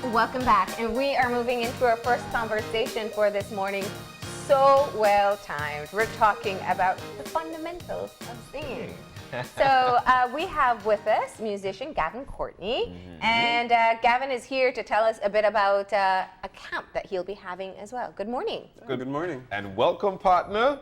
welcome back. And we are moving into our first conversation for this morning. So well timed. We're talking about the fundamentals of singing. So we have with us musician Gavin Courtenay, and Gavin is here to tell us a bit about a camp that he'll be having as well. Good morning. Good morning. And welcome, partner.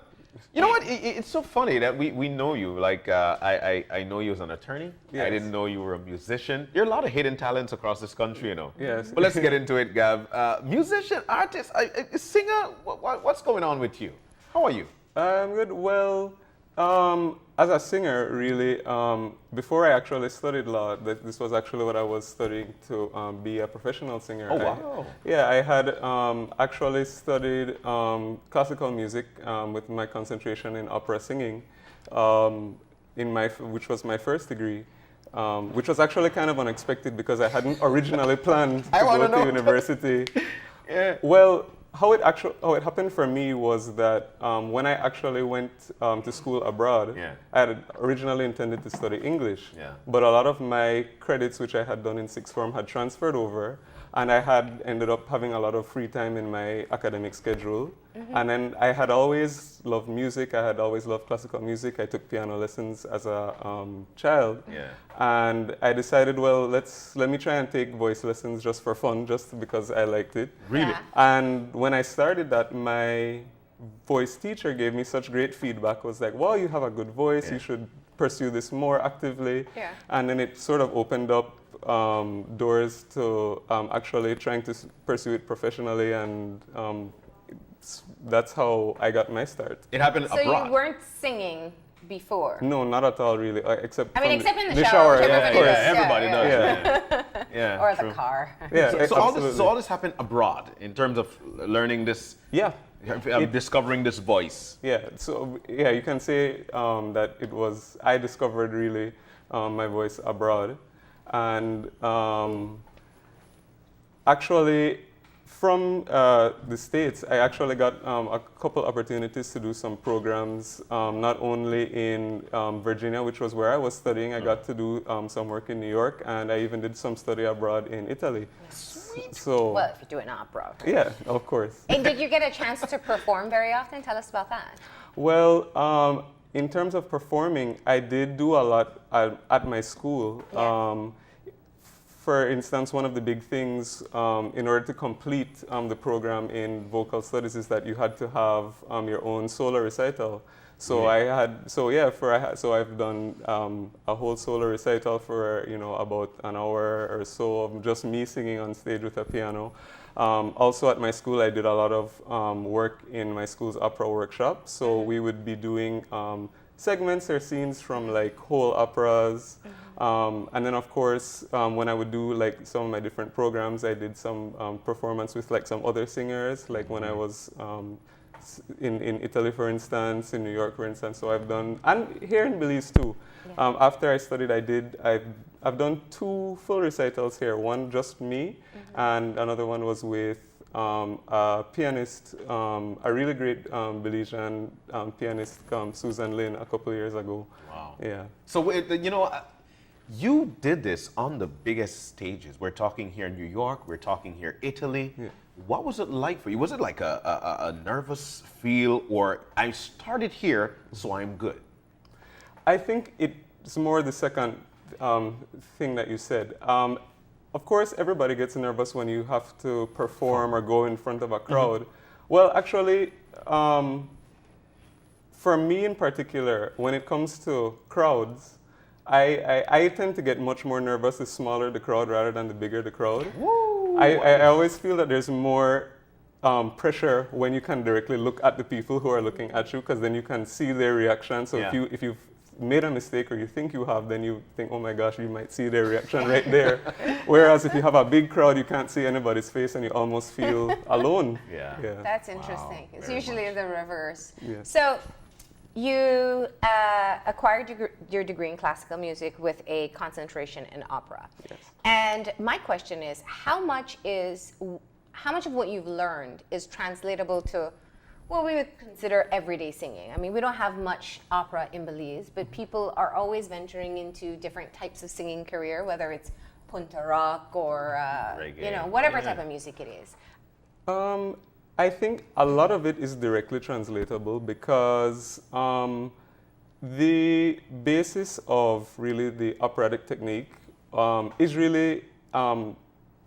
You know what? It's so funny that we know you. Like, I know you as an attorney. Yes. I didn't know you were a musician. There are a lot of hidden talents across this country, you know. Yes. But let's get into it, Gav. Musician, artist, singer, what's going on with you? How are you? I'm good. Well, as a singer, really, before I actually studied law, this was actually what I was studying to be a professional singer. Oh, wow. I had actually studied classical music with my concentration in opera singing, which was my first degree. Which was actually kind of unexpected because I hadn't originally planned to go to university. Yeah. Well, how it happened for me was that when I actually went to school abroad, I had originally intended to study English. Yeah. But a lot of my credits, which I had done in sixth form, had transferred over, and I had ended up having a lot of free time in my academic schedule. And then I had always loved music. I had always loved classical music. I took piano lessons as a child. Yeah. And I decided, well, let me try and take voice lessons just for fun, just because I liked it. Really? Yeah. And when I started that, my voice teacher gave me such great feedback. Was like, wow, you have a good voice. You should pursue this more actively. Yeah. And then it sort of opened up doors to actually trying to pursue it professionally, and that's how I got my start. It happened So abroad. you weren't singing before? No, not at all, really, except except in the shower. shower, which Yeah, of everybody course. does. Everybody does. Yeah. Yeah. Or true. the car. Yeah, So absolutely. all this happened abroad in terms of learning this, Yeah. discovering this voice. Yeah, so you can say that I discovered really my voice abroad. And actually, from the States, I actually got a couple opportunities to do some programs, not only in Virginia, which was where I was studying. I got to do some work in New York, and I even did some study abroad in Italy. Sweet. So, Well, if you're doing opera. yeah, of course. And did you get a chance to perform very often? Tell us about that. Well, in terms of performing, I did do a lot at my school. Yeah. For instance, one of the big things in order to complete the program in vocal studies is that you had to have your own solo recital. So I've done a whole solo recital for about an hour or so of just me singing on stage with a piano. Also at my school, I did a lot of work in my school's opera workshop. So we would be doing segments or scenes from like whole operas. And then of course, when I would do like some of my different programs, I did some performance with like some other singers, like when I was in Italy, for instance, in New York, for instance. So I've done, and here in Belize too. Yeah. After I studied, I've done 2 full recitals here. One just me, and another one was with a pianist, a really great Belizean pianist, Susan Lynn, a couple of years ago. Wow. Yeah. So, you did this on the biggest stages. We're talking here in New York, we're talking here Italy. Yeah. What was it like for you? Was it like a nervous feel, or I started here, so I'm good? I think it's more the second thing that you said. Of course, everybody gets nervous when you have to perform or go in front of a crowd. Well, actually, for me in particular, when it comes to crowds, I tend to get much more nervous the smaller the crowd rather than the bigger the crowd. Woo! I always feel that there's more pressure when you can directly look at the people who are looking at you, because then you can see their reaction. So if you've made a mistake or you think you have, then you think, oh my gosh, you might see their reaction right there. Whereas if you have a big crowd, you can't see anybody's face and you almost feel alone. Yeah. That's interesting. It's very usually the reverse. Yes. So you acquired your degree in classical music with a concentration in opera. Yes. And my question is, how much of what you've learned is translatable to what we would consider everyday singing? I mean, we don't have much opera in Belize, but people are always venturing into different types of singing career, whether it's punta rock or Reggae. whatever Yeah. type of music it is? I think a lot of it is directly translatable because the basis of really the operatic technique is really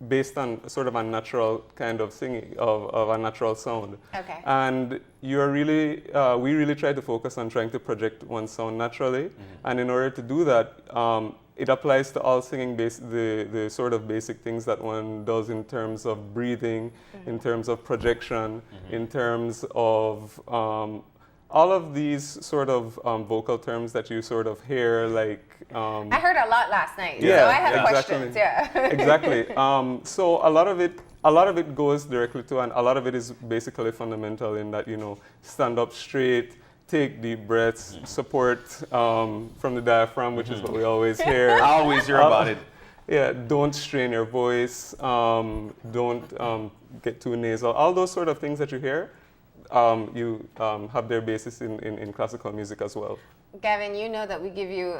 based on sort of a natural kind of singing, of a natural sound. Okay. And you're really, we really try to focus on trying to project one sound naturally. And in order to do that, it applies to all singing, the sort of basic things that one does in terms of breathing, in terms of projection, in terms of all of these sort of vocal terms that you sort of hear, like. I heard a lot last night, Yeah, so I have exactly. questions. Yeah. Exactly. So a lot of it goes directly to, and a lot of it is basically fundamental in that, stand up straight, take deep breaths, support from the diaphragm, which is what we always hear. I always hear about it. Yeah, don't strain your voice, don't get too nasal. All those sort of things that you hear, you have their basis in classical music as well. Gavin, you know that we give you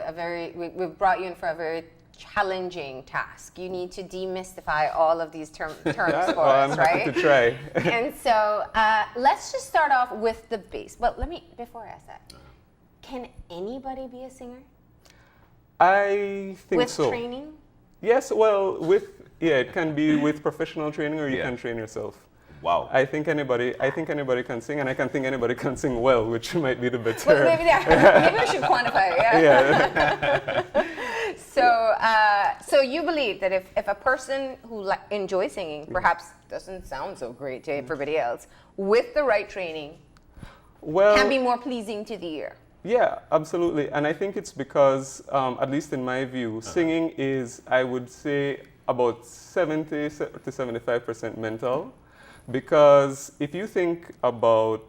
we've brought you in for a very challenging task. You need to demystify all of these terms for Well, us, I'm right? happy to try. And so let's just start off with the bass. But before I ask that, can anybody be a singer? I think With so. training? Yes, well, it can be with professional training, or you can train yourself. Wow. I think anybody can sing, and I can think anybody can sing well, which might be the better. Well, maybe we should quantify it, yeah. So you believe that if a person who enjoys singing, perhaps doesn't sound so great to everybody else, with the right training, can be more pleasing to the ear? Yeah, absolutely. And I think it's because, at least in my view, singing is, I would say, about 70 to 75% mental. Because if you think about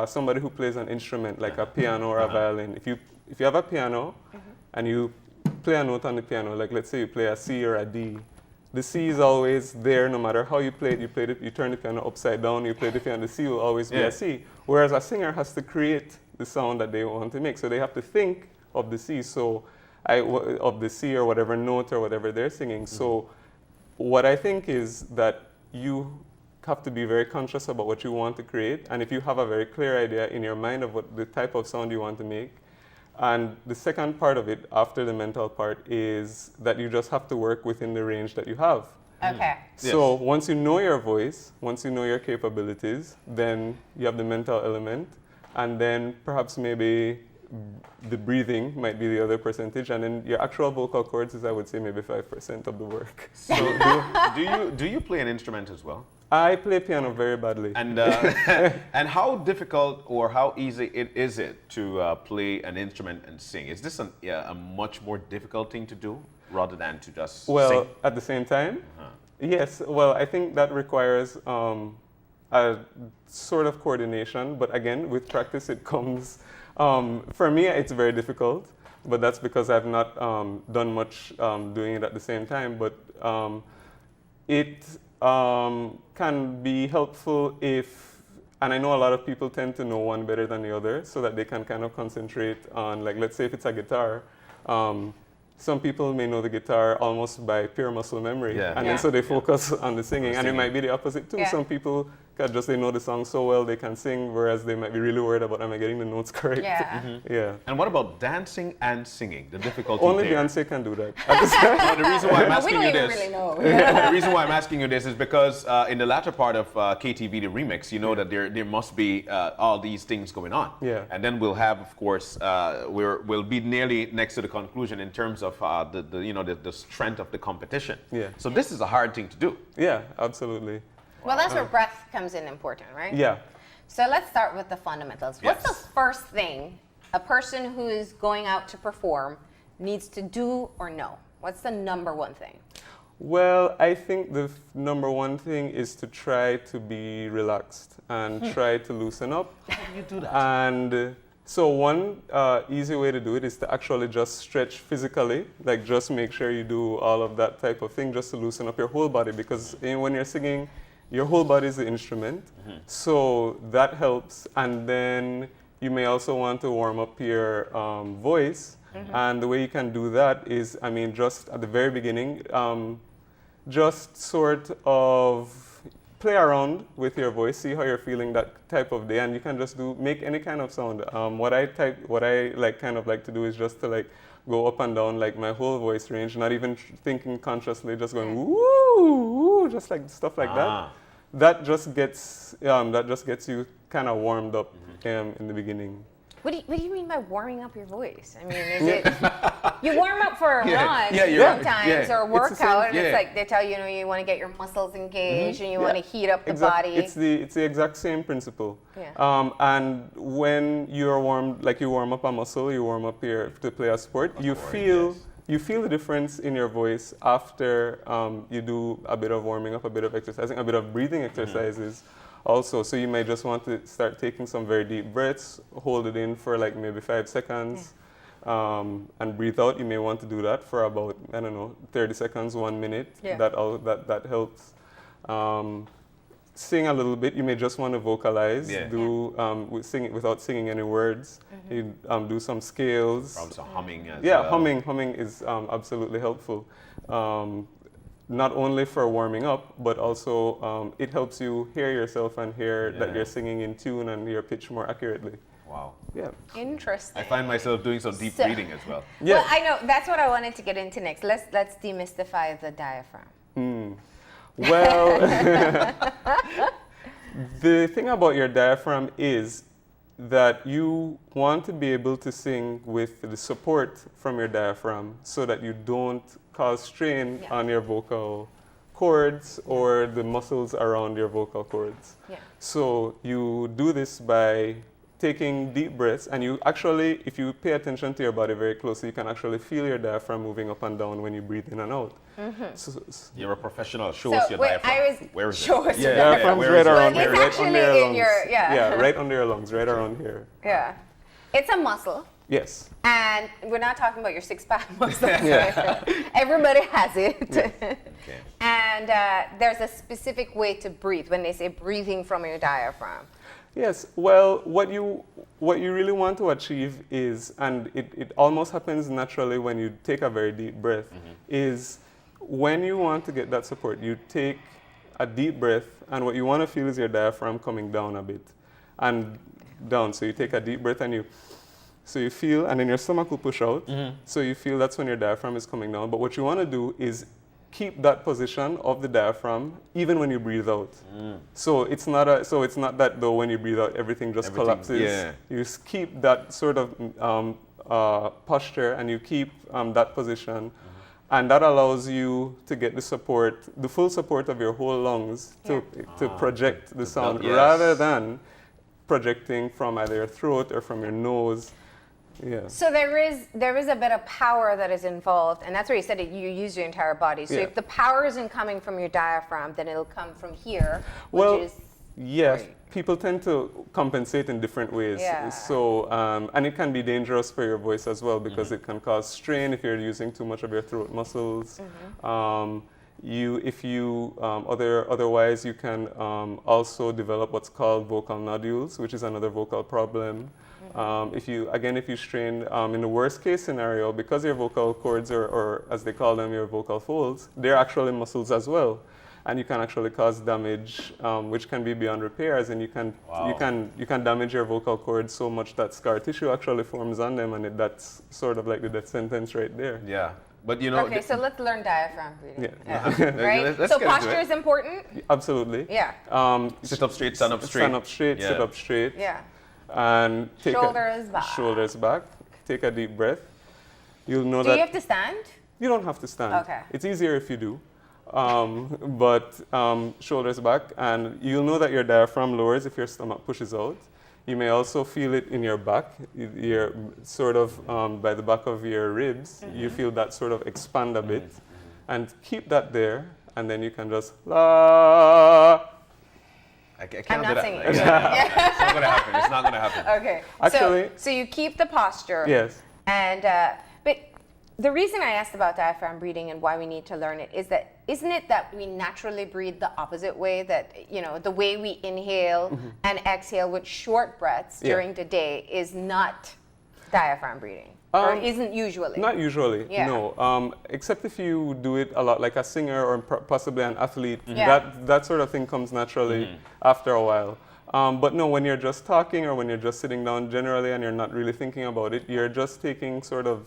somebody who plays an instrument like a piano or a violin, if you have a piano and you play a note on the piano, like let's say you play a C or a D, the C is always there no matter how you play it. You turn the piano upside down, you play the piano, the C will always be a C. Whereas a singer has to create the sound that they want to make. So they have to think of the C, of the C or whatever note or whatever they're singing. So what I think is that you have to be very conscious about what you want to create, and if you have a very clear idea in your mind of what the type of sound you want to make. And the second part of it, after the mental part, is that you just have to work within the range that you have. Okay. So once you know your voice, once you know your capabilities, then you have the mental element, and then perhaps maybe the breathing might be the other percentage, and then your actual vocal cords is, I would say, maybe 5% of the work. So do you play an instrument as well? I play piano very badly. And and how difficult or how easy is it to play an instrument and sing? Is this a much more difficult thing to do rather than to just sing? At the same time, yes. Well, I think that requires a sort of coordination, but again, with practice, it comes. For me, it's very difficult, but that's because I've not done much doing it at the same time. But it can be helpful if, and I know a lot of people tend to know one better than the other, so that they can kind of concentrate on, like, let's say if it's a guitar, some people may know the guitar almost by pure muscle memory, and then so they focus on the singing, and it might be the opposite too. Some people they know the song so well they can sing, whereas they might be really worried about, am I getting the notes correct? Yeah. And what about dancing and singing? The difficulty Only there? Beyonce can do that. No, the reason why I'm asking we you don't this. even really know. The reason why I'm asking you this is because in the latter part of KTV, the remix, you know that there must be all these things going on. Yeah. And then we'll have, of course, we'll be nearly next to the conclusion in terms of the strength of the competition. Yeah. So this is a hard thing to do. Yeah, absolutely. Well, that's where breath comes in important, right? Yeah. So let's start with the fundamentals. What's the first thing a person who is going out to perform needs to do or know? What's the number one thing? Well, I think the number one thing is to try to be relaxed and try to loosen up. How do you do that? And so one easy way to do it is to actually just stretch physically, like just make sure you do all of that type of thing just to loosen up your whole body, because when you're singing, your whole body is the instrument. So that helps. And then you may also want to warm up your voice. And the way you can do that is, I mean, just at the very beginning, just sort of play around with your voice, see how you're feeling that type of day, and you can just make any kind of sound. What I kind of like to do is just to like go up and down like my whole voice range, not even thinking consciously, just going woo, just like stuff like that. That just gets you kind of warmed up in the beginning. What do you mean by warming up your voice? I mean, is it you warm up for a run sometimes or a workout, and it's like they tell you, you want to get your muscles engaged and you want to heat up the body. It's the exact same principle. And when you're warmed, like you warm up a muscle, you warm up to play a sport, you feel the difference in your voice after you do a bit of warming up, a bit of exercising, a bit of breathing exercises. Also, so you may just want to start taking some very deep breaths, hold it in for like maybe 5 seconds, and breathe out. You may want to do that for about, 30 seconds, 1 minute. That helps. Sing a little bit. You may just want to vocalize. Sing it without singing any words. You do some scales. From some humming as well. Humming is absolutely helpful. Not only for warming up, but also it helps you hear yourself and hear that you're singing in tune and your pitch more accurately. Wow. Yeah. Interesting. I find myself doing some deep breathing as well. Well, I know that's what I wanted to get into next. Let's demystify the diaphragm. Well, the thing about your diaphragm is that you want to be able to sing with the support from your diaphragm so that you don't cause strain on your vocal cords or the muscles around your vocal cords. So you do this by taking deep breaths, and you actually, if you pay attention to your body very closely, you can actually feel your diaphragm moving up and down when you breathe in and out. So, you're a professional. Show us your diaphragm. Where is it? Diaphragm's right around here, right under your lungs. Yeah, right under your lungs, right around here. Yeah. It's a muscle. Yes. And we're not talking about your six-pack muscle. Everybody has it. And there's a specific way to breathe when they say breathing from your diaphragm. Yes. Well, what you really want to achieve is, and it almost happens naturally when you take a very deep breath, is when you want to get that support, you take a deep breath, and what you want to feel is your diaphragm coming down a bit and down. So you take a deep breath and you feel, and then your stomach will push out. So you feel that's when your diaphragm is coming down. But what you want to do is keep that position of the diaphragm even when you breathe out. So it's not that though when you breathe out everything collapses. You keep that sort of posture, and you keep that position. And that allows you to get the full support of your whole lungs to project the sound rather than projecting from either your throat or from your nose. So there is a bit of power that is involved, and that's where you said you use your entire body. So if the power isn't coming from your diaphragm, then it'll come from here, which is great. People tend to compensate in different ways. So and it can be dangerous for your voice as well, because it can cause strain if you're using too much of your throat muscles. Otherwise you can also develop what's called vocal nodules, which is another vocal problem. If you strain, in the worst case scenario, because your vocal cords, or as they call them, your vocal folds, they're actually muscles as well. And you can actually cause damage, which can be beyond repairs, and you can damage your vocal cords so much that scar tissue actually forms on them, and that's sort of like the death sentence right there. But okay, so let's learn diaphragm breathing. Right? Let's so posture is important? Absolutely. Sit up straight, stand up straight. Stand up straight, sit up straight. And take shoulders back. Take a deep breath. You'll know Do you have to stand? You don't have to stand. Okay. It's easier if you do. But shoulders back, and you'll know that your diaphragm lowers if your stomach pushes out. You may also feel it in your back, your sort of by the back of your ribs. You feel that sort of expand a bit, and keep that there, and then you can just la. I can't I'm not do that. singing. It's not going to happen. It's not going to happen. Okay. Actually, so you keep the posture. Yes. And but the reason I asked about diaphragm breathing and why we need to learn it is that isn't it that we naturally breathe the opposite way? That, the way we inhale and exhale with short breaths during the day is not diaphragm breathing, or isn't usually? Not usually, Yeah. no. Except if you do it a lot, like a singer or possibly an athlete, Yeah. that sort of thing comes naturally after a while. But no, when you're just talking or when you're just sitting down generally and you're not really thinking about it, you're just taking sort of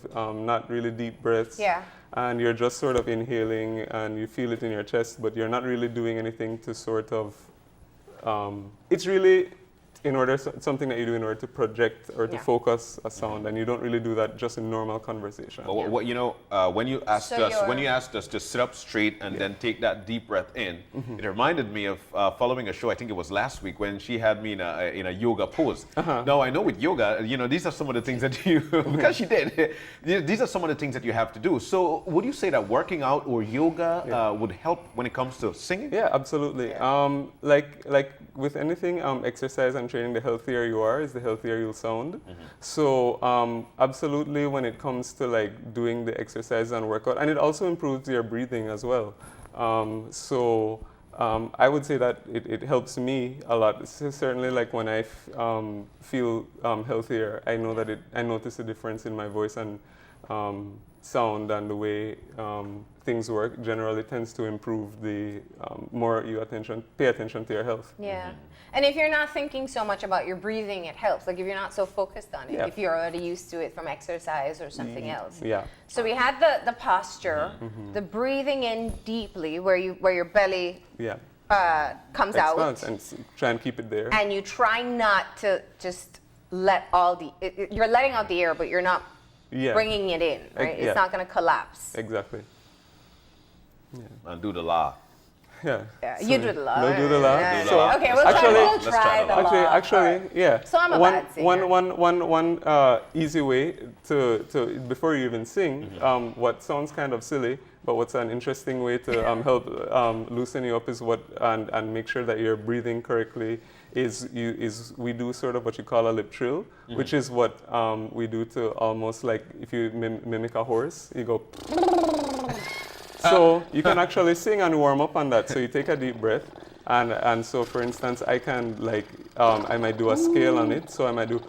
not really deep breaths. Yeah. And you're just sort of inhaling and you feel it in your chest, but you're not really doing anything to sort of, it's really something that you do in order to project or to focus a sound, and you don't really do that just in normal conversation. Well, when you asked us to sit up straight and then take that deep breath in, it reminded me of following a show. I think it was last week when she had me in a yoga pose. Now I know with yoga, these are some of the things that you because she did. These are some of the things that you have to do. So would you say that working out or yoga would help when it comes to singing? Yeah, absolutely. Like with anything, exercise and training, the healthier you are, is the healthier you'll sound. So absolutely, when it comes to like doing the exercise and workout, and it also improves your breathing as well. I would say that it helps me a lot. Certainly, like when I feel healthier, I know that I notice a difference in my voice and sound, and the way things work generally tends to improve the more you pay attention to your health. Yeah. And if you're not thinking so much about your breathing, it helps. Like if you're not so focused on it, if you're already used to it from exercise or something else. Yeah. So we had the posture, the breathing in deeply, where your belly comes out, and try and keep it there. and you try not to just let you're letting out the air, but you're not bringing it in, right? It's not going to collapse. Exactly. And do the la. Yeah, you do the la. No, do the la. Yeah. So, okay, we'll let's try the la. Actually, yeah. So I'm a bad singer. One easy way to before you even sing, what sounds kind of silly, but what's an interesting way to help loosen you up is and make sure that you're breathing correctly is we do sort of what you call a lip trill, which is what we do to almost like if you mimic a horse, you go. So you can actually sing and warm up on that. So you take a deep breath, and so for instance, I can like I might do a scale on it. So I might do.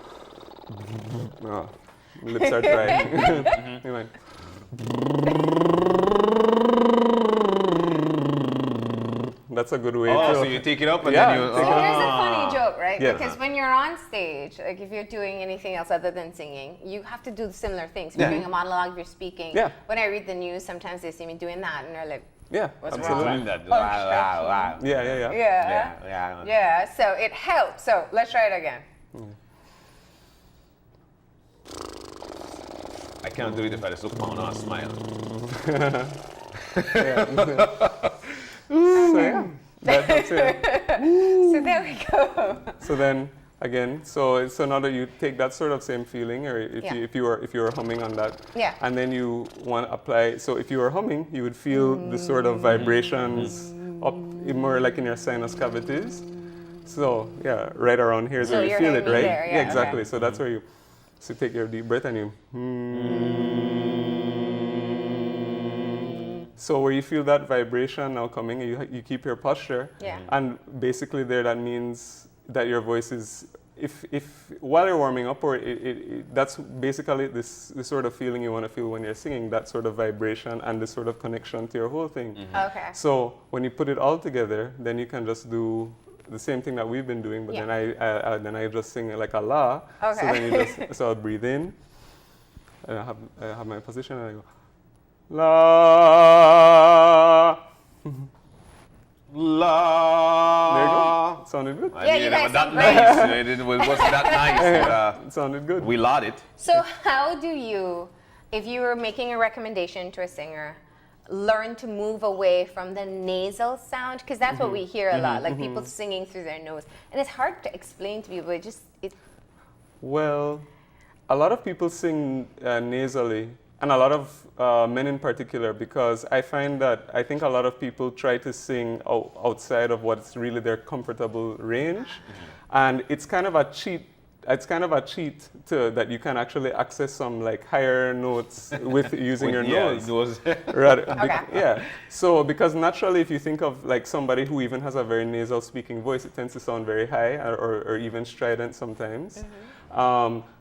Lips are dry. You might. That's a good way. So you take it up and Yeah, then you. take it So here's a funny joke, right? Yeah. Because when you're on stage, like if you're doing anything else other than singing, you have to do similar things. If you're doing a monologue, if you're speaking. Yeah. When I read the news, sometimes they see me doing that, and they're like, Yeah, What's absolutely. Doing that. Yeah. yeah. So it helps. So let's try it again. I can't do it if I just look on and smile. So yeah, that's it. So there we go. So then again, so now that you take that sort of same feeling, or if you were humming on that, and then you want to apply. So if you were humming, you would feel the sort of vibrations up more like in your sinus cavities. So yeah, right around here is So where you you're feel it, hitting right? there, yeah, exactly. okay. So that's where you take your deep breath and you. So where you feel that vibration now coming, you keep your posture, and basically there that means that your voice is, if while you're warming up, or that's basically this sort of feeling you want to feel when you're singing, that sort of vibration and this sort of connection to your whole thing. Okay. So when you put it all together, then you can just do the same thing that we've been doing, but then I just sing like a la. Okay. So then you just so I'll breathe in, and I have my position, and I go la. La. There you go. Sounded good. Yeah, you guys sound nice. It wasn't that nice. But, It sounded good. we laud it. So how do you, if you were making a recommendation to a singer, learn to move away from the nasal sound? Because that's what we hear a lot, like people singing through their nose. And it's hard to explain to people. Well, a lot of people sing nasally, and a lot of men in particular, because I think a lot of people try to sing outside of what's really their comfortable range. And it's kind of a cheat it's kind of a cheat that you can actually access some like higher notes with using your nose. Yeah. So because naturally, if you think of like somebody who even has a very nasal speaking voice, it tends to sound very high or even strident sometimes.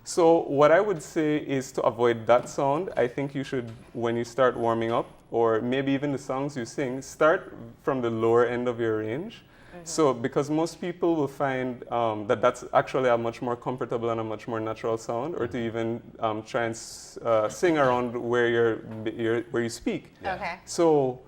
So what I would say is to avoid that sound. I think you should, when you start warming up, or maybe even the songs you sing, start from the lower end of your range. So because most people will find that that's actually a much more comfortable and a much more natural sound, or to even try and sing around where where you speak. Okay. So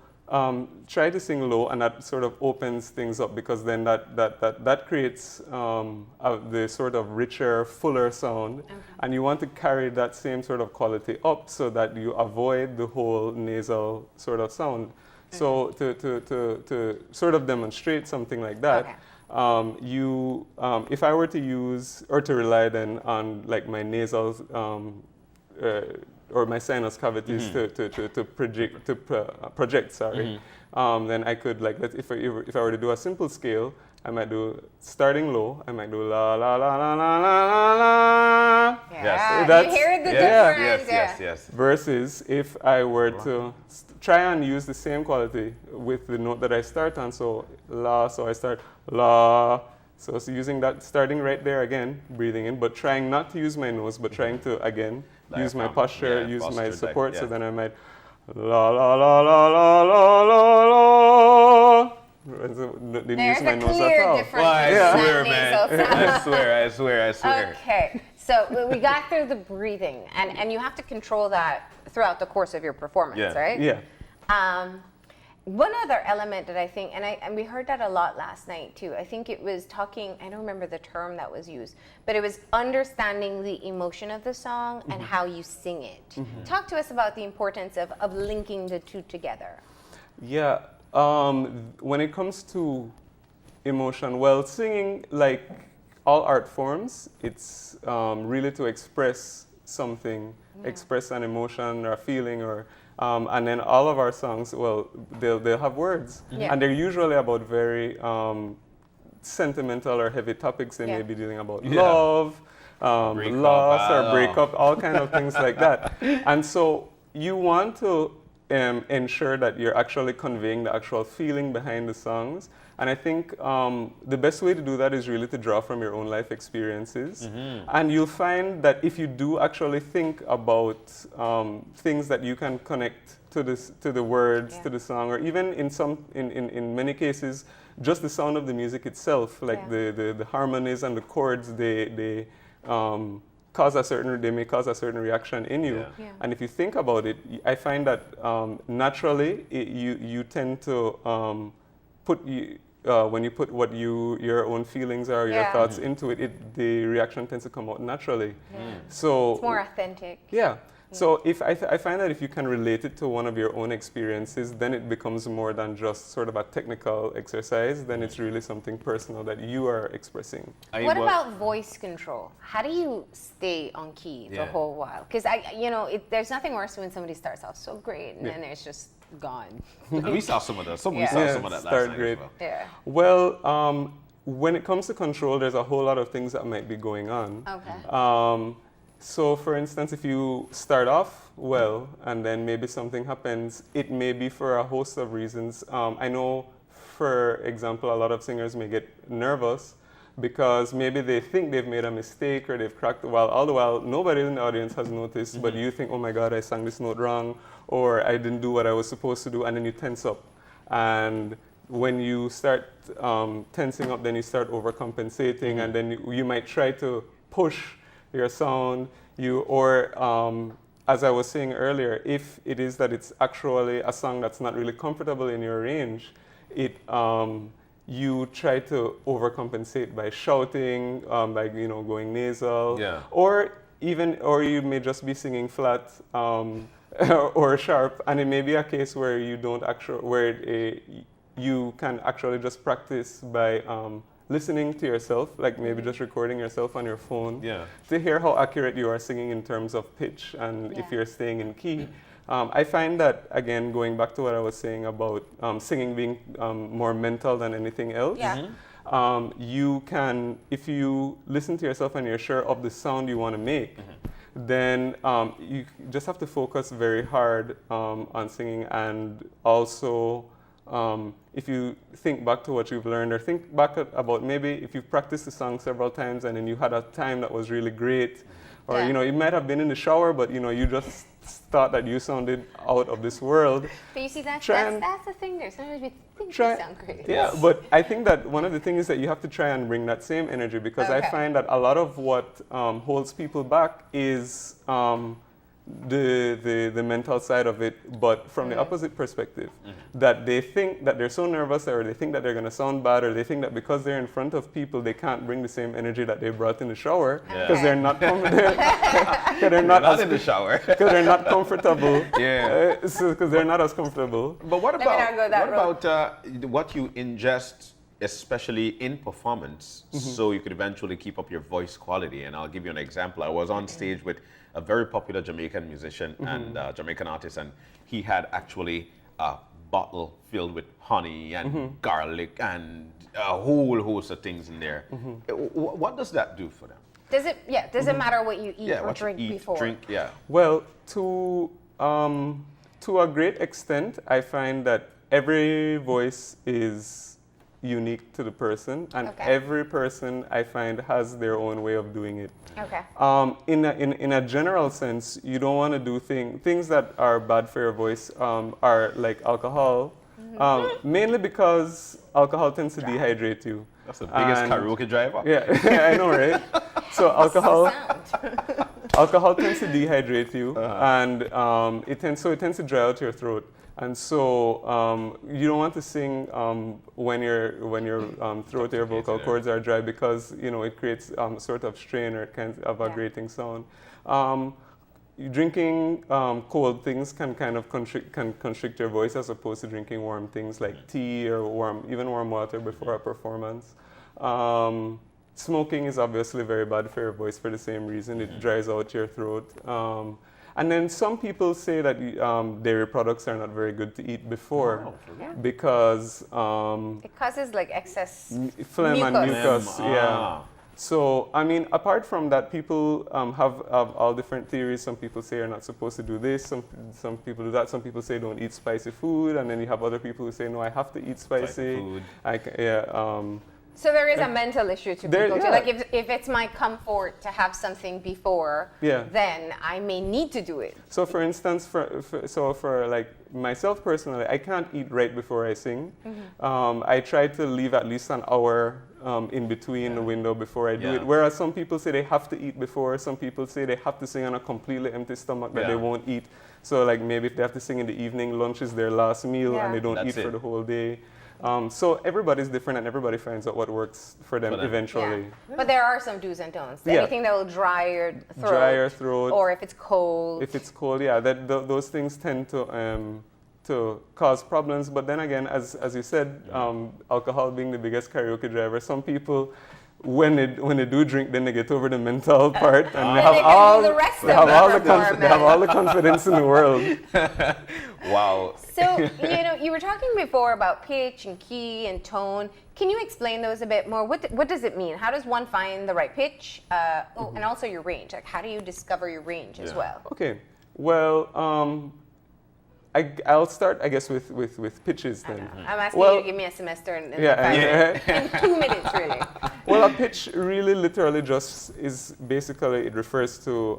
try to sing low, and that sort of opens things up, because then that creates the sort of richer, fuller sound, and you want to carry that same sort of quality up so that you avoid the whole nasal sort of sound. So to sort of demonstrate something like that, if I were to use or to rely then on like my nasal or my sinus cavities to project, then I could like if I were to do a simple scale, I might do starting low. I might do la la la la la la la. Yeah, you hear the difference. Yes. Versus if I were to try and use the same quality with the note that I start on, so la, so I start la. So using that, starting right there again, breathing in, but trying not to use my nose, but trying to again use my posture, use my support. So then I might la la la la la la la la. Didn't use my nose at all. Well, I swear, man. I swear. Okay, so we got through the breathing, and you have to control that throughout the course of your performance, right? Yeah. One other element that I think, and we heard that a lot last night too, I think it was talking, I don't remember the term that was used, but it was understanding the emotion of the song and how you sing it. Talk to us about the importance of linking the two together. Yeah. When it comes to emotion, well, singing, like all art forms, it's really to express something, express an emotion or a feeling, or and then all of our songs, well, they'll have words, and they're usually about very sentimental or heavy topics. They may be dealing about love, loss, or breakup, all kind of things like that. And so you want to ensure that you're actually conveying the actual feeling behind the songs. And I think the best way to do that is really to draw from your own life experiences. And you'll find that if you do actually think about things that you can connect to the words, to the song, or even in many cases, just the sound of the music itself, like the harmonies and the chords, they may cause a certain reaction in you. And if you think about it, I find that naturally you tend to when you put what your own feelings or your thoughts into it, the reaction tends to come out naturally. So it's more authentic. So if I find that if you can relate it to one of your own experiences, then it becomes more than just sort of a technical exercise. Then it's really something personal that you are expressing. What about voice control? How do you stay on key the whole while? Because there's nothing worse when somebody starts off so great and then it's just gone. And we saw some of that. We saw some of that last night great. as well. Well, when it comes to control, there's a whole lot of things that might be going on. Okay. So, for instance, if you start off well and then maybe something happens, it may be for a host of reasons. I know, for example, a lot of singers may get nervous because maybe they think they've made a mistake or they've cracked all the while nobody in the audience has noticed, but you think, oh my God, I sang this note wrong, or I didn't do what I was supposed to do, and then you tense up. And when you start tensing up, then you start overcompensating, and then you might try to push your sound, as I was saying earlier, if it is that it's actually a song that's not really comfortable in your range, you try to overcompensate by shouting, by going nasal, or you may just be singing flat or sharp, and it may be a case where you can actually just practice by listening to yourself, like maybe just recording yourself on your phone to hear how accurate you are singing in terms of pitch and if you're staying in key. I find that, again, going back to what I was saying about singing being more mental than anything else, you can, if you listen to yourself and you're sure of the sound you want to make, then you just have to focus very hard on singing. And also, if you think back to what you've learned, or think back about maybe if you've practiced the song several times and then you had a time that was really great, or you know, you might have been in the shower, but you know, you just thought that you sounded out of this world. But you see, that's the thing there. Sometimes we think we sound great. Yeah, but I think that one of the things is that you have to try and bring that same energy, because I find that a lot of what holds people back is the mental side of it, but from the opposite perspective, that they think that they're so nervous, or they think that they're going to sound bad, or they think that because they're in front of people, they can't bring the same energy that they brought in the shower, because they're not they're not in the shower, because they're not comfortable. So because they're not as comfortable. But what about what you ingest, especially in performance, so you could eventually keep up your voice quality? And I'll give you an example. I was on stage with a very popular Jamaican musician and Jamaican artist, and he had actually a bottle filled with honey and garlic and a whole host of things in there. What does that do for them? Does it? Yeah. Does it matter what you eat or drink before? Well, to a great extent, I find that every voice is unique to the person, and every person, I find, has their own way of doing it. In a general sense, you don't want to do things that are bad for your voice, are like alcohol, mainly because alcohol tends to dehydrate you. That's the biggest karaoke driver. Yeah, I know, right? So alcohol tends to dehydrate you, and it tends to dry out your throat. And so you don't want to sing when your throat or your vocal cords are dry, because you know it creates sort of strain, or it can have a grating sound. Drinking cold things can kind of constrict your voice, as opposed to drinking warm things like tea or even warm water before a performance. Smoking is obviously very bad for your voice for the same reason. It dries out your throat. And then some people say that dairy products are not very good to eat before, because it causes like excess phlegm and mucus. So I mean, apart from that, people have all different theories. Some people say you're not supposed to do this. Some people do that. Some people say don't eat spicy food, and then you have other people who say no, I have to eat spicy food. So there is a mental issue to people too. Like if it's my comfort to have something before, then I may need to do it. So for instance, for like myself personally, I can't eat right before I sing. I try to leave at least an hour in between the window before I do it. Whereas some people say they have to eat before. Some people say they have to sing on a completely empty stomach, that they won't eat. So like maybe if they have to sing in the evening, lunch is their last meal, and they don't eat for the whole day. So everybody's different, and everybody finds out what works for them eventually. But there are some do's and don'ts. Anything that will dry your throat. Or if it's cold. If it's cold, those things tend to cause problems. But then again, as you said, alcohol being the biggest karaoke driver, some people, when they do drink, then they get over the mental part, and they have all the confidence in the world. Wow. So, you were talking before about pitch and key and tone. Can you explain those a bit more? What does it mean? How does one find the right pitch? And also your range. Like, how do you discover your range as well? Okay. Well, I'll start, I guess, with pitches then. I'm asking you to give me a semester in 2 minutes, really. Well, a pitch really literally just is basically, it refers to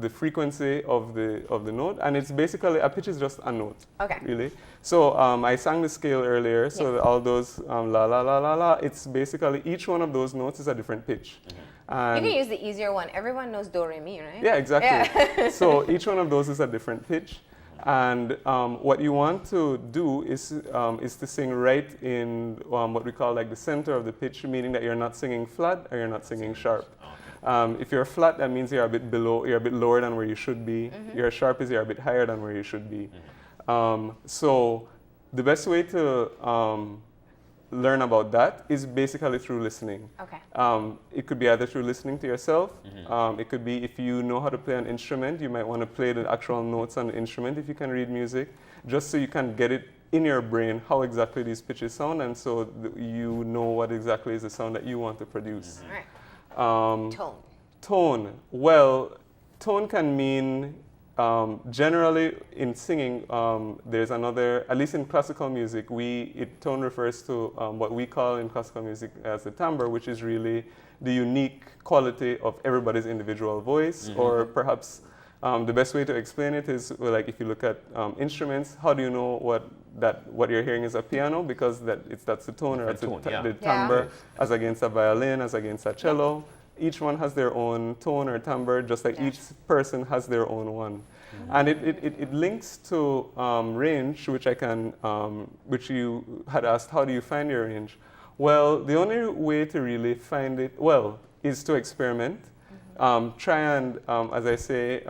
the frequency of the note, and it's basically, a pitch is just a note, really. So I sang the scale earlier, so all those la la la la la, it's basically, each one of those notes is a different pitch. You can use the easier one. Everyone knows do, re, mi, right? Yeah, exactly. So each one of those is a different pitch. And what you want to do is to sing right in what we call like the center of the pitch, meaning that you're not singing flat or you're not singing sharp. If you're flat, that means you're a bit lower than where you should be. You're sharp is you're a bit higher than where you should be. So the best way to learn about that is basically through listening. It could be either through listening to yourself. It could be, if you know how to play an instrument, you might want to play the actual notes on the instrument if you can read music, just so you can get it in your brain how exactly these pitches sound, and so you know what exactly is the sound that you want to produce. All right. Tone. Tone. Well, tone can mean, generally in singing, there's another, at least in classical music, tone refers to what we call in classical music as the timbre, which is really the unique quality of everybody's individual voice, or perhaps the best way to explain it is, well, like if you look at instruments, how do you know what you're hearing is a piano? Because that's the tone, or that's the timbre, as against a violin, as against a cello. Each one has their own tone or timbre, just like each person has their own one. And it links to range, which you had asked, how do you find your range? Well, the only way to really find it, is to experiment. Try and, as I say,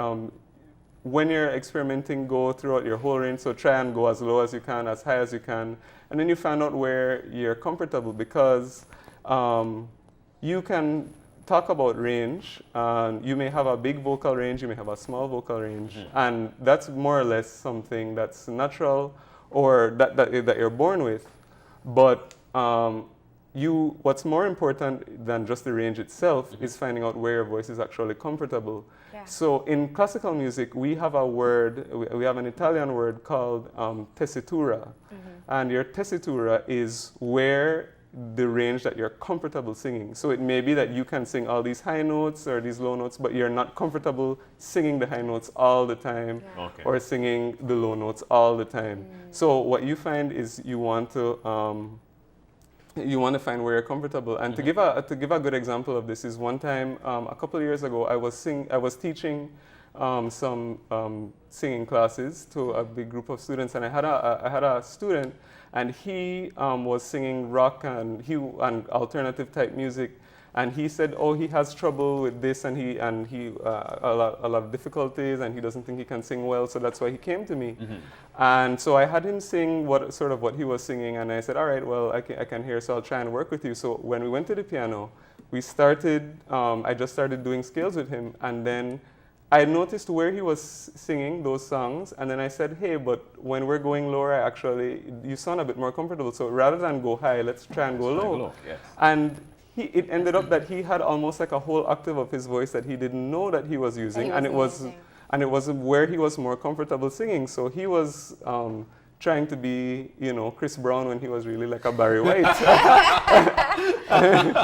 when you're experimenting, go throughout your whole range. So try and go as low as you can, as high as you can. And then you find out where you're comfortable, because you can talk about range. You may have a big vocal range, you may have a small vocal range. And that's more or less something that's natural, or that you're born with. But what's more important than just the range itself is finding out where your voice is actually comfortable. Yeah. So in classical music, we have a word, we have an Italian word called tessitura. And your tessitura is where the range that you're comfortable singing. So it may be that you can sing all these high notes or these low notes, but you're not comfortable singing the high notes all the time, or singing the low notes all the time. So what you find is you want to find where you're comfortable. And to give a good example of this is, one time a couple of years ago, I was teaching some singing classes to a big group of students, and I had a student, and he was singing rock and alternative type music, and he said, oh, he has trouble with this, and he a lot of difficulties, and he doesn't think he can sing well, so that's why he came to me. And so I had him sing what he was singing, and I said, all right, well, I can hear, so I'll try and work with you. So when we went to the piano, we started, I just started doing scales with him, and then I noticed where he was singing those songs, and then I said, hey, but when we're going lower, you sound a bit more comfortable, so rather than go high, let's try and go low. Yes. And it ended up that he had almost like a whole octave of his voice that he didn't know that he was using, and it was where he was more comfortable singing. So he was trying to be, Chris Brown, when he was really like a Barry White. and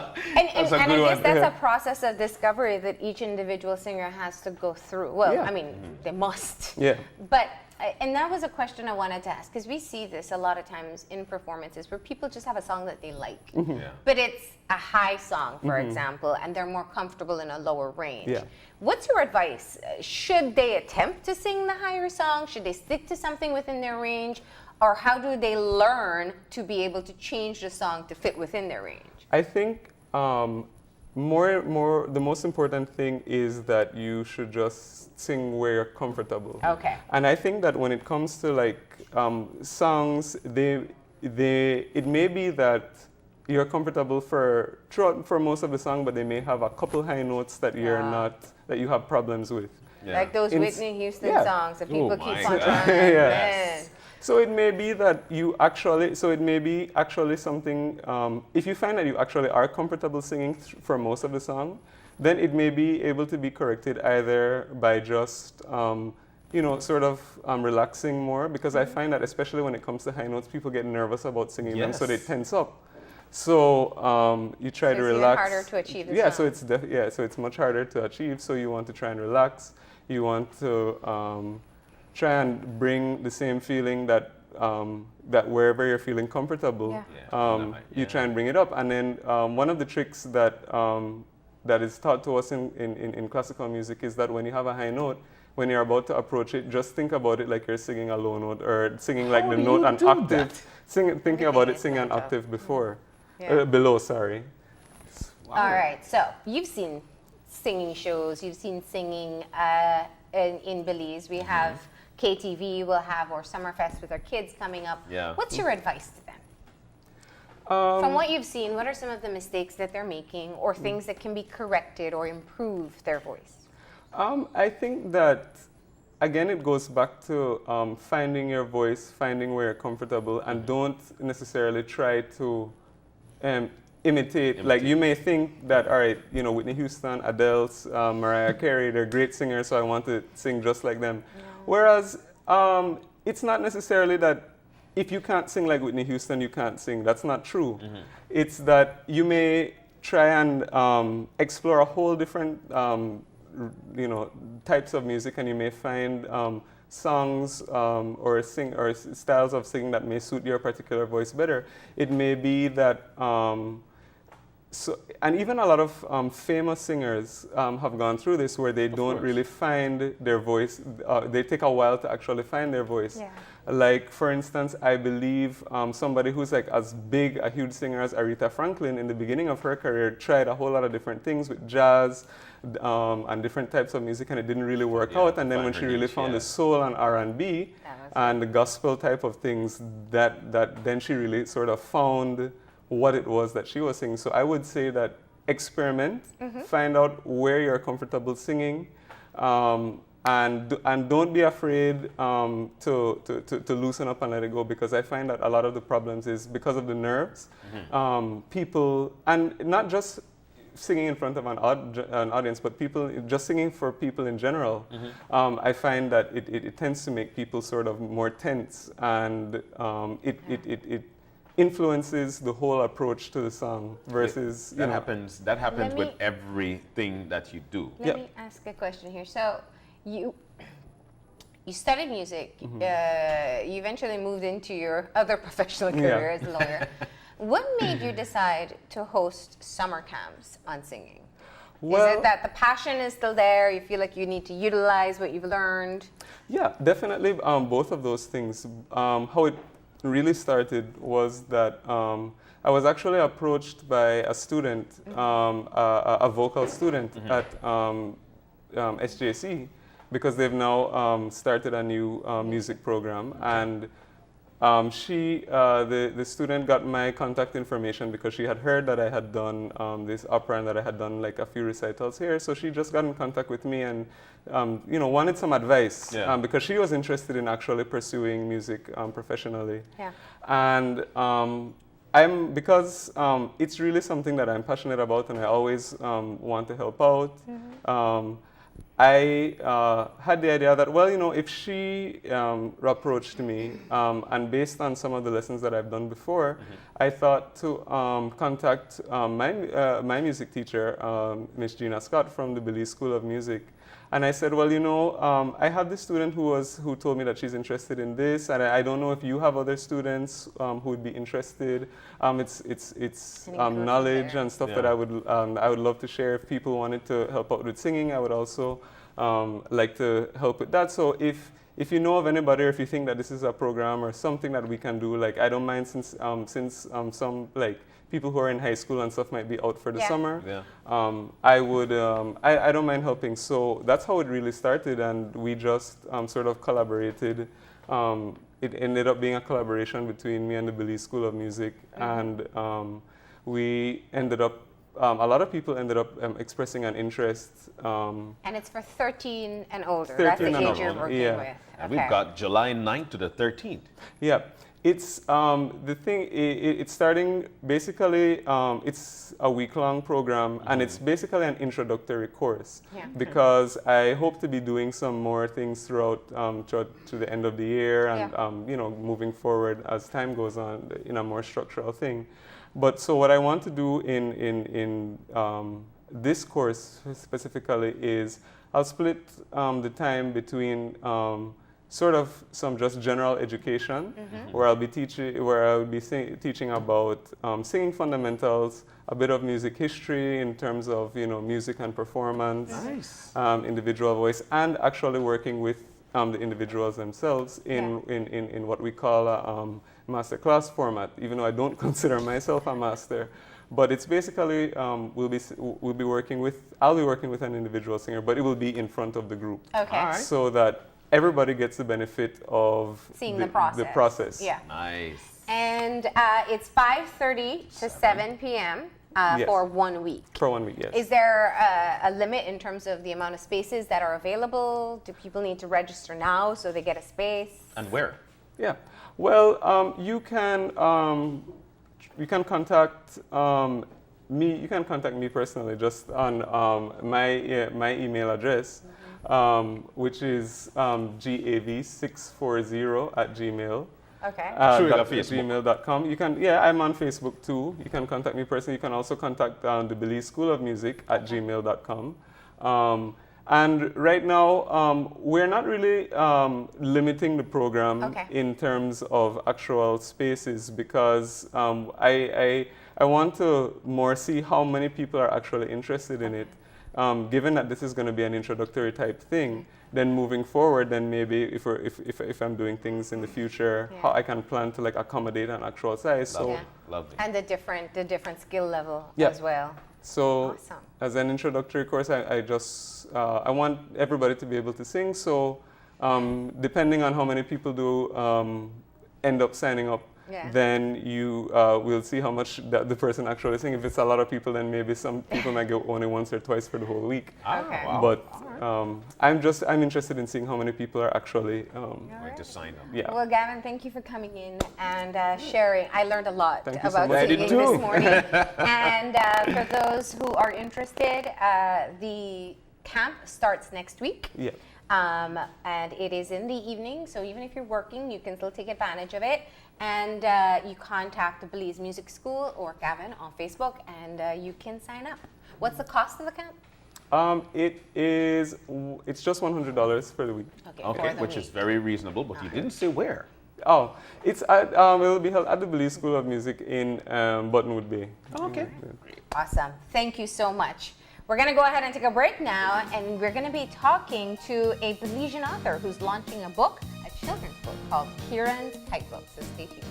I guess that's a process of discovery that each individual singer has to go through. Well, I mean, they must. Yeah. But and that was a question I wanted to ask, because we see this a lot of times in performances where people just have a song that they like, but it's a high song, for example, and they're more comfortable in a lower range. Yeah. What's your advice? Should they attempt to sing the higher song? Should they stick to something within their range? Or how do they learn to be able to change the song to fit within their range? I think the most important thing is that you should just sing where you're comfortable. Okay. And I think that when it comes to like songs, it may be that you're comfortable for most of the song, but they may have a couple high notes that that you have problems with. Yeah. Like those Whitney Houston songs that people keep on trying. Yes. So it may be that something, if you find that you actually are comfortable singing for most of the song, then it may be able to be corrected either by just, relaxing more, because I find that especially when it comes to high notes, people get nervous about singing them, so they tense up. So you try to relax. It's harder to achieve the song. So it's much harder to achieve, so you want to try and relax. You want to try and bring the same feeling that wherever you're feeling comfortable, you try and bring it up. And then one of the tricks that is taught to us in classical music is that when you have a high note, when you're about to approach it, just think about it like you're singing a low note, or singing like the note an octave. Thinking about it, singing an octave below. Sorry. Wow. All right. So you've seen singing shows. You've seen singing in Belize. We have KTV, we'll have our Summerfest with our kids coming up. Yeah. What's your advice to them? From what you've seen, what are some of the mistakes that they're making, or things that can be corrected or improve their voice? I think that, again, it goes back to finding your voice, finding where you're comfortable, and don't necessarily try to imitate. Like, you may think that, all right, you know, Whitney Houston, Adele, Mariah Carey, they're great singers, so I want to sing just like them. No. Whereas it's not necessarily that if you can't sing like Whitney Houston, you can't sing. That's not true. It's that you may try and explore a whole different, you know, types of music, and you may find songs or styles of singing that may suit your particular voice better. It may be that, and even a lot of famous singers have gone through this, where they don't really find their voice. They take a while to actually find their voice. Yeah. Like, for instance, I believe somebody who's like as big a huge singer as Aretha Franklin in the beginning of her career tried a whole lot of different things with jazz and different types of music, and it didn't really work out. And then when she really found the soul and R&B and the gospel type of things, that then she really sort of found what it was that she was singing. So I would say that experiment, find out where you're comfortable singing, and don't be afraid to loosen up and let it go, because I find that a lot of the problems is because of the nerves. People, and not just singing in front of an audience, but people, just singing for people in general. I find that it tends to make people sort of more tense, and it influences the whole approach to the song versus, that happens with everything that you do. Let me ask a question here. So you studied music. You eventually moved into your other professional career as a lawyer. What made you decide to host summer camps on singing? Well, is it that the passion is still there? You feel like you need to utilize what you've learned? Yeah, definitely both of those things. How it really started was that I was actually approached by a student, a vocal student at SJC, because they've now started a new music program, and the student got my contact information because she had heard that I had done this opera and that I had done like a few recitals here. So she just got in contact with me and you know, wanted some advice because she was interested in actually pursuing music professionally. Yeah. And because it's really something that I'm passionate about, and I always want to help out. I had the idea that, well, you know, if she approached me, and based on some of the lessons that I've done before, I thought to contact my music teacher, Miss Gina Scott from the Belize School of Music. And I said, well, you know, I have this student who told me that she's interested in this, and I don't know if you have other students who would be interested. It's knowledge and stuff that I would love to share. If people wanted to help out with singing, I would also like to help with that. So if you know of anybody, or if you think that this is a program or something that we can do, like, I don't mind, since some like people who are in high school and stuff might be out for the summer. I would, I don't mind helping. So that's how it really started, and we just sort of collaborated. It ended up being a collaboration between me and the Belize School of Music, and we ended up, a lot of people ended up expressing an interest. And it's for 13 and older. 13 That's the age you're working with. And we've got July 9th to the 13th. Yeah. It's the thing. It's starting basically. It's a week-long program, and it's basically an introductory course. Because I hope to be doing some more things throughout to the end of the year, and you know, moving forward as time goes on in a more structural thing. But so what I want to do in this course specifically is I'll split the time between sort of some just general education, where I'll be teaching about singing fundamentals, a bit of music history in terms of, you know, music and performance, individual voice, and actually working with the individuals themselves in what we call a master class format, even though I don't consider myself a master. But it's basically, I'll be working with an individual singer, but it will be in front of the group. Okay. So that everybody gets the benefit of seeing the process. The process. Yeah. Nice. And it's 5:30 to 7 p.m. Yes. for 1 week. For 1 week, yes. Is there a limit in terms of the amount of spaces that are available? Do people need to register now so they get a space? And where? Yeah. Well, you can contact me. You can contact me personally just on my email address, which is gav640@gmail. Okay. Gmail.com. You can, yeah, I'm on Facebook too. You can contact me personally. You can also contact the Belize School of Music at gmail.com. And right now, we're not really limiting the program in terms of actual spaces because I want to more see how many people are actually interested in it. Given that this is going to be an introductory type thing, then moving forward, then maybe if I'm doing things in the future, how I can plan to like accommodate an actual size. So lovely. And the different skill level as well. So awesome. As an introductory course, I want everybody to be able to sing. So depending on how many people do end up signing up, then you will see how much the person actually sing. If it's a lot of people, then maybe some people might go only once or twice for the whole week. Okay. Wow. But I'm interested in seeing how many people are actually going to sign up. Yeah. Well, Gavin, thank you for coming in and sharing. I learned a lot Thank you so about much. singing I did too. this morning. And for those who are interested, the camp starts next week. Yeah. And it is in the evening, so even if you're working, you can still take advantage of it. And you contact the Belize Music School or Gavin on Facebook, and you can sign up. What's the cost of the camp? It's just $100 for the week. Okay, which is very reasonable, but you didn't say where. Oh, it's at, it will be held at the Belize School of Music in Buttonwood Bay. Okay. Awesome. Thank you so much. We're going to go ahead and take a break now, and we're going to be talking to a Belizean author who's launching a book, a children's book called Kieran's Typebook. So stay tuned.